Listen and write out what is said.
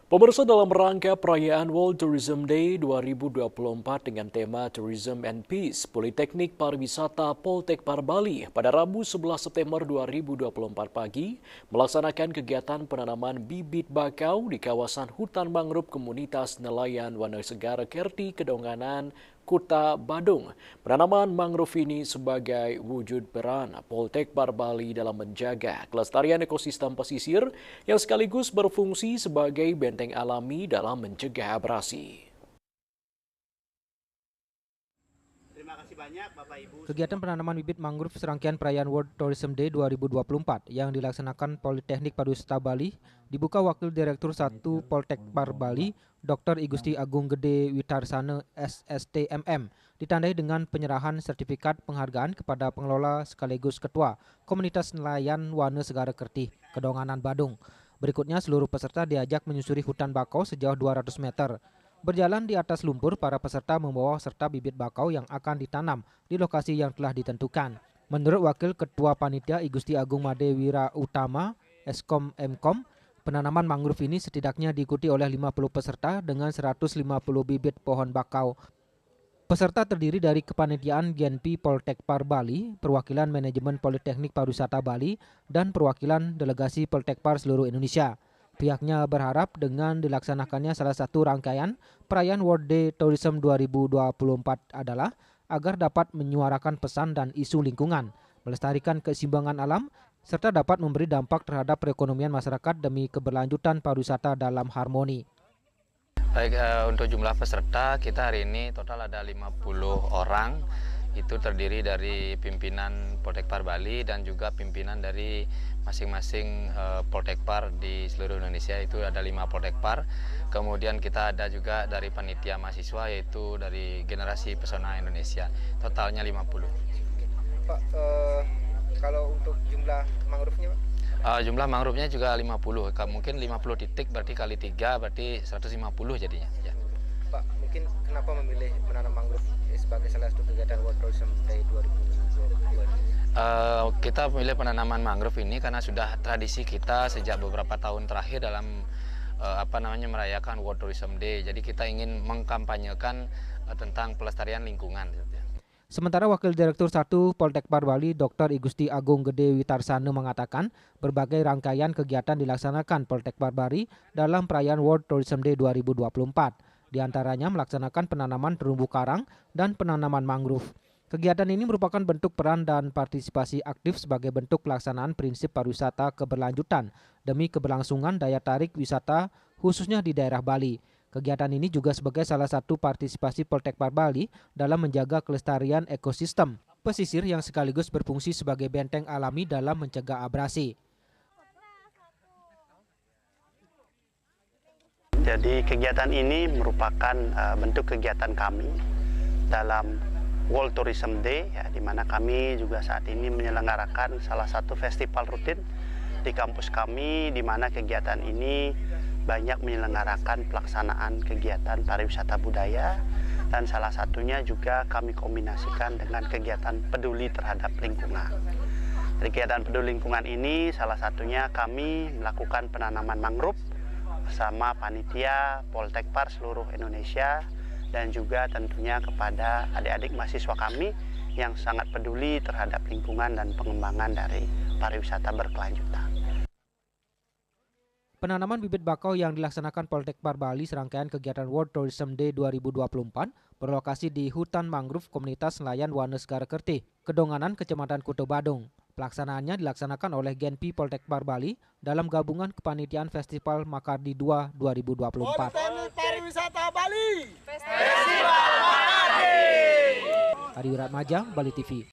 Pemirsa, dalam rangka perayaan World Tourism Day 2024 dengan tema Tourism and Peace, Politeknik Pariwisata Poltekpar Bali pada Rabu 11 September 2024 pagi melaksanakan kegiatan penanaman bibit bakau di kawasan hutan mangrove komunitas nelayan Wanasegara Kerti, Kedonganan, Kuta Badung. Penanaman mangrove ini sebagai wujud peran Poltekpar Bali dalam menjaga kelestarian ekosistem pesisir yang sekaligus berfungsi sebagai benteng alami dalam mencegah abrasi. Kegiatan penanaman bibit mangrove serangkaian perayaan World Tourism Day 2024 yang dilaksanakan Politeknik Pariwisata Bali dibuka Wakil Direktur 1 Poltekpar Bali, Dr. I Gusti Agung Gede Witarsana SSTMM, ditandai dengan penyerahan sertifikat penghargaan kepada pengelola sekaligus Ketua Komunitas Nelayan Wanasegara Kerti, Kedonganan Badung. Berikutnya seluruh peserta diajak menyusuri hutan bakau sejauh 200 meter. Berjalan di atas lumpur, para peserta membawa serta bibit bakau yang akan ditanam di lokasi yang telah ditentukan. Menurut Wakil Ketua Panitia I Gusti Agung Made Wira Utama, Eskom Mkom, penanaman mangrove ini setidaknya diikuti oleh 50 peserta dengan 150 bibit pohon bakau. Peserta terdiri dari kepanitiaan GNP Poltekpar Bali, perwakilan manajemen Politeknik Pariwisata Bali, dan perwakilan delegasi Poltekpar seluruh Indonesia. Pihaknya berharap dengan dilaksanakannya salah satu rangkaian perayaan World Day Tourism 2024 adalah agar dapat menyuarakan pesan dan isu lingkungan, melestarikan keseimbangan alam, serta dapat memberi dampak terhadap perekonomian masyarakat demi keberlanjutan pariwisata dalam harmoni. Baik, untuk jumlah peserta kita hari ini total ada 50 orang. Itu terdiri dari pimpinan Poltekpar Bali dan juga pimpinan dari masing-masing Poltekpar di seluruh Indonesia, itu ada 5 Poltekpar. Kemudian kita ada juga dari panitia mahasiswa, yaitu dari Generasi Pesona Indonesia, totalnya 50. Pak, kalau untuk jumlah mangrove-nya, Pak? Jumlah mangrove-nya juga 50, mungkin 50 titik berarti kali 3 berarti 150 jadinya. Ya. Pak, mungkin kenapa memilih menanam mangrove sebagai salah satu kegiatan World Tourism Day 2022? Kita memilih penanaman mangrove ini karena sudah tradisi kita sejak beberapa tahun terakhir dalam merayakan World Tourism Day. Jadi kita ingin mengkampanyekan tentang pelestarian lingkungan. Sementara Wakil Direktur 1 Poltekpar Bali, Dr. I Gusti Agung Gede Witarsana mengatakan berbagai rangkaian kegiatan dilaksanakan Poltekpar Bali dalam perayaan World Tourism Day 2024. Di antaranya melaksanakan penanaman terumbu karang dan penanaman mangrove. Kegiatan ini merupakan bentuk peran dan partisipasi aktif sebagai bentuk pelaksanaan prinsip pariwisata keberlanjutan demi keberlangsungan daya tarik wisata khususnya di daerah Bali. Kegiatan ini juga sebagai salah satu partisipasi Poltekpar Bali dalam menjaga kelestarian ekosistem pesisir yang sekaligus berfungsi sebagai benteng alami dalam mencegah abrasi. Jadi kegiatan ini merupakan bentuk kegiatan kami dalam World Tourism Day, ya, di mana kami juga saat ini menyelenggarakan salah satu festival rutin di kampus kami, di mana kegiatan ini banyak menyelenggarakan pelaksanaan kegiatan pariwisata budaya, dan salah satunya juga kami kombinasikan dengan kegiatan peduli terhadap lingkungan. Kegiatan peduli lingkungan ini salah satunya kami melakukan penanaman mangrove bersama panitia Poltekpar seluruh Indonesia, dan juga tentunya kepada adik-adik mahasiswa kami yang sangat peduli terhadap lingkungan dan pengembangan dari pariwisata berkelanjutan. Penanaman bibit bakau yang dilaksanakan Poltekpar Bali serangkaian kegiatan World Tourism Day 2024 berlokasi di hutan mangrove komunitas nelayan Wanasegara Kerti, Kedonganan, Kecamatan Kuta Badung. Pelaksanaannya dilaksanakan oleh GNP Poltekpar Bali dalam gabungan kepanitiaan Festival Makardi 2 2024. Politeknik Pariwisata Bali. Festival Makardi. Adi Wiratmaja, Bali TV.